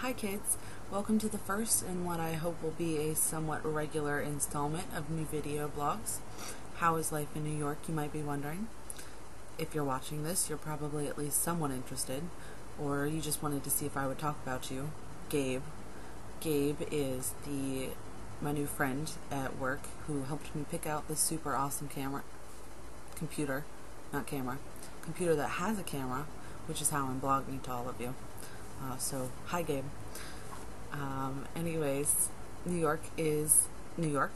Hi kids, welcome to the first in what I hope will be a somewhat regular installment of new video blogs. How is life in New York, you might be wondering. If you're watching this, you're probably at least somewhat interested, or you just wanted to see if I would talk about you. Gabe. Gabe is my new friend at work who helped me pick out this super awesome computer that has a camera, which is how I'm blogging to all of you. So, hi Gabe. Anyways, New York is New York.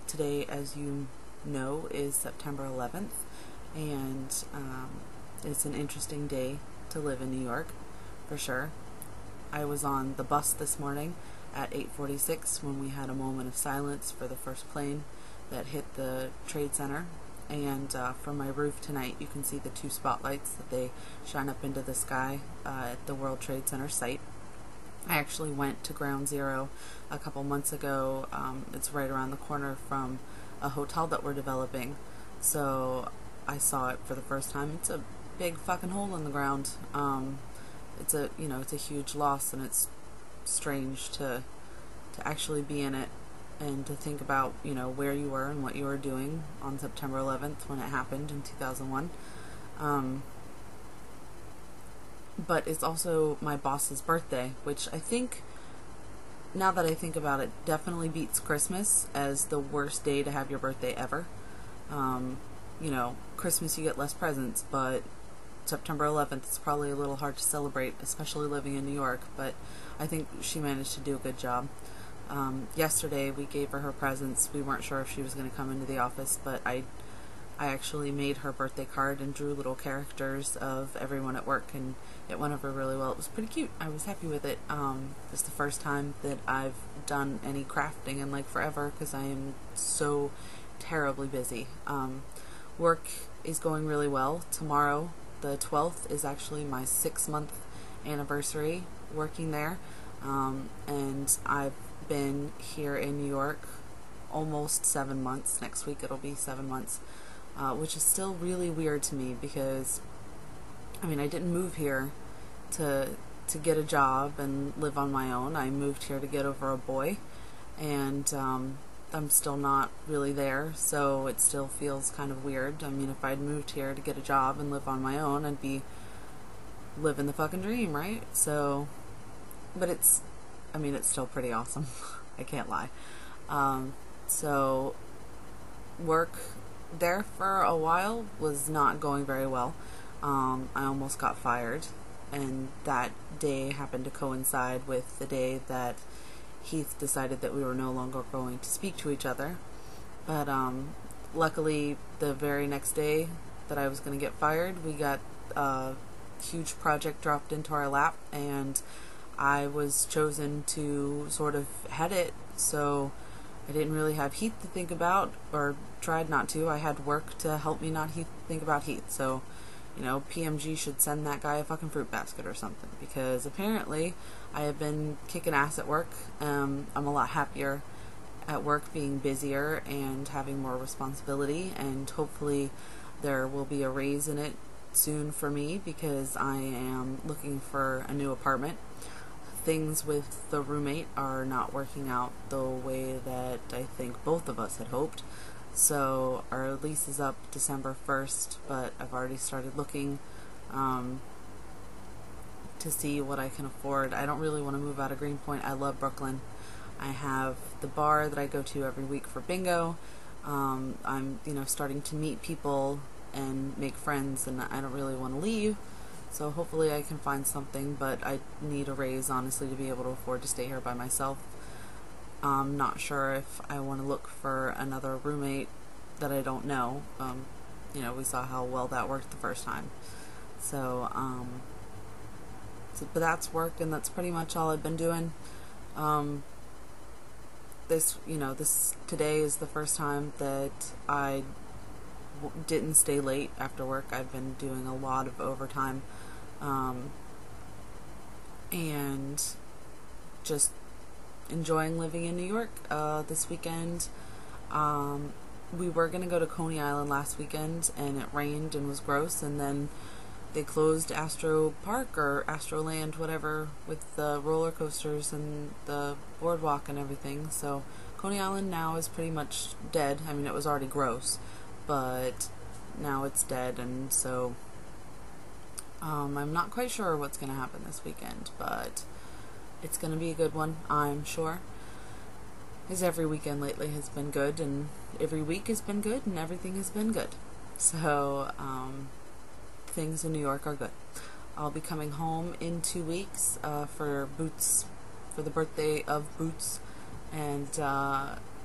Today, as you know, is September 11th, and it's an interesting day to live in New York, for sure. I was on the bus this morning at 8:46 when we had a moment of silence for the first plane that hit the Trade Center. And from my roof tonight, you can see the two spotlights that they shine up into the sky at the World Trade Center site. I actually went to Ground Zero a couple months ago. It's right around the corner from a hotel that we're developing, so I saw it for the first time. It's a big fucking hole in the ground. It's a huge loss, and it's strange to actually be in it and to think about, where you were and what you were doing on September 11th when it happened in 2001. But it's also my boss's birthday, which I think, now that I think about it, definitely beats Christmas as the worst day to have your birthday ever. Christmas you get less presents, but September 11th is probably a little hard to celebrate, especially living in New York, but I think she managed to do a good job. Yesterday we gave her presents. We weren't sure if she was going to come into the office, but I actually made her birthday card and drew little characters of everyone at work, and it went over really well. It was pretty cute. I was happy with it. It's the first time that I've done any crafting in forever, because I am so terribly busy. Work is going really well. Tomorrow, the 12th, is actually my 6-month anniversary working there, and I've been here in New York almost 7 months. Next week it'll be 7 months, which is still really weird to me because, I didn't move here to get a job and live on my own. I moved here to get over a boy, and I'm still not really there, so it still feels kind of weird. If I'd moved here to get a job and live on my own, I'd be living the fucking dream, right? So, but it's still pretty awesome. I can't lie. So work there for a while was not going very well. I almost got fired, and that day happened to coincide with the day that Heath decided that we were no longer going to speak to each other. But luckily, the very next day that I was going to get fired, we got a huge project dropped into our lap, and I was chosen to sort of head it, so I didn't really have Heath to think about, or tried not to. I had work to help me not think about Heath, so, PMG should send that guy a fucking fruit basket or something, because apparently I have been kicking ass at work. I'm a lot happier at work, being busier and having more responsibility, and hopefully there will be a raise in it soon for me, because I am looking for a new apartment. Things with the roommate are not working out the way that I think both of us had hoped. So our lease is up December 1st, but I've already started looking to see what I can afford. I don't really want to move out of Greenpoint. I love Brooklyn. I have the bar that I go to every week for bingo. I'm starting to meet people and make friends, and I don't really want to leave. So hopefully I can find something, but I need a raise, honestly, to be able to afford to stay here by myself. I'm not sure if I want to look for another roommate that I don't know. We saw how well that worked the first time. So, but that's work, and that's pretty much all I've been doing. Today is the first time that I didn't stay late after work. I've been doing a lot of overtime, and just enjoying living in New York. This weekend, we were going to go to Coney Island last weekend, and it rained and was gross, and then they closed Astro Park or Astroland, whatever, with the roller coasters and the boardwalk and everything. So Coney Island now is pretty much dead. I mean, it was already gross, but now it's dead, and so I'm not quite sure what's going to happen this weekend, but it's going to be a good one, I'm sure. Because every weekend lately has been good, and every week has been good, and everything has been good. So, things in New York are good. I'll be coming home in 2 weeks for Boots, for the birthday of Boots, and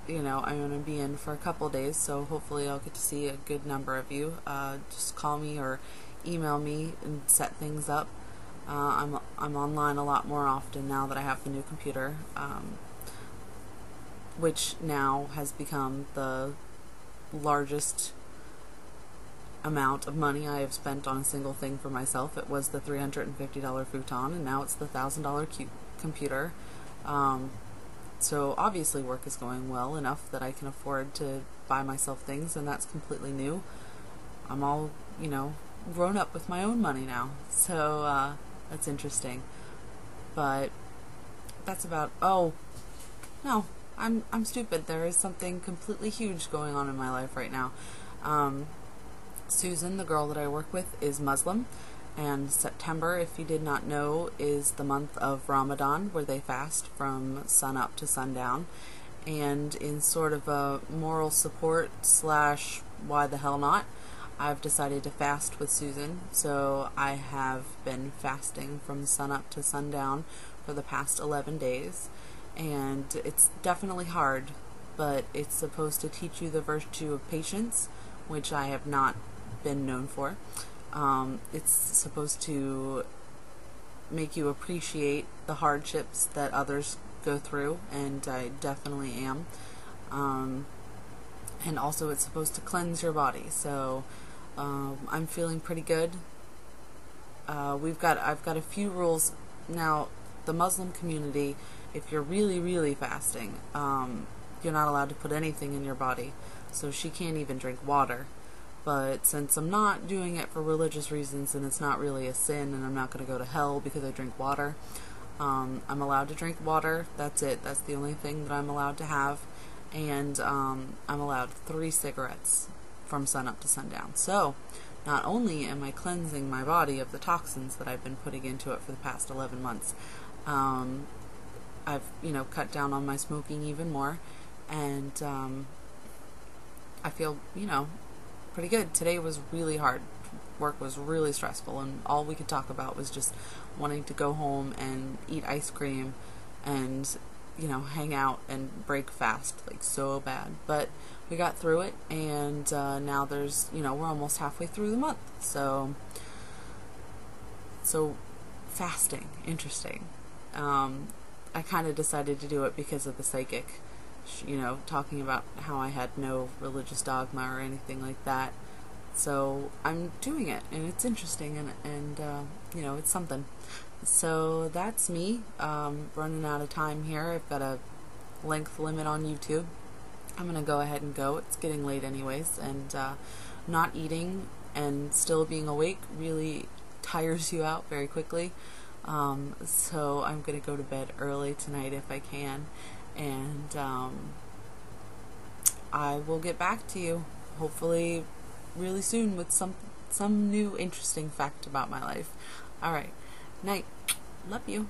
you know, I'm going to be in for a couple days, so hopefully I'll get to see a good number of you. Just call me or email me and set things up. I'm online a lot more often now that I have the new computer, which now has become the largest amount of money I have spent on a single thing for myself. It was the $350 futon, and now it's the $1,000 computer. So obviously work is going well enough that I can afford to buy myself things, and that's completely new. I'm all, you know, grown up with my own money now, so that's interesting. But that's about, oh, no, I'm stupid. There is something completely huge going on in my life right now. Susan, the girl that I work with, is Muslim, and September, if you did not know, is the month of Ramadan, where they fast from sun up to sundown. And in sort of a moral support / why the hell not, I've decided to fast with Susan. So I have been fasting from sun up to sundown for the past 11 days. And it's definitely hard, but it's supposed to teach you the virtue of patience, which I have not been known for. It's supposed to make you appreciate the hardships that others go through, and I definitely am. And also it's supposed to cleanse your body, so I'm feeling pretty good. I've got a few rules. Now, the Muslim community, if you're really fasting, you're not allowed to put anything in your body, so she can't even drink water. But since I'm not doing it for religious reasons, and it's not really a sin, and I'm not going to go to hell because I drink water, I'm allowed to drink water. That's it. That's the only thing that I'm allowed to have. And I'm allowed 3 cigarettes from sun up to sundown. So not only am I cleansing my body of the toxins that I've been putting into it for the past 11 months, I've, you know, cut down on my smoking even more, and I feel, you know, pretty good. Today was really hard. Work was really stressful, and all we could talk about was just wanting to go home and eat ice cream and, you know, hang out and break fast, like, so bad. But we got through it, and now there's, you know, we're almost halfway through the month. So fasting, interesting. I kind of decided to do it because of the psychic, you know, talking about how I had no religious dogma or anything like that. So I'm doing it, and it's interesting, and you know, it's something. So that's me. Running out of time here. I've got a length limit on YouTube. I'm gonna go ahead and go. It's getting late anyways, and not eating and still being awake really tires you out very quickly. So I'm gonna go to bed early tonight if I can, and I will get back to you hopefully really soon with some new interesting fact about my life. Alright, night. Love you.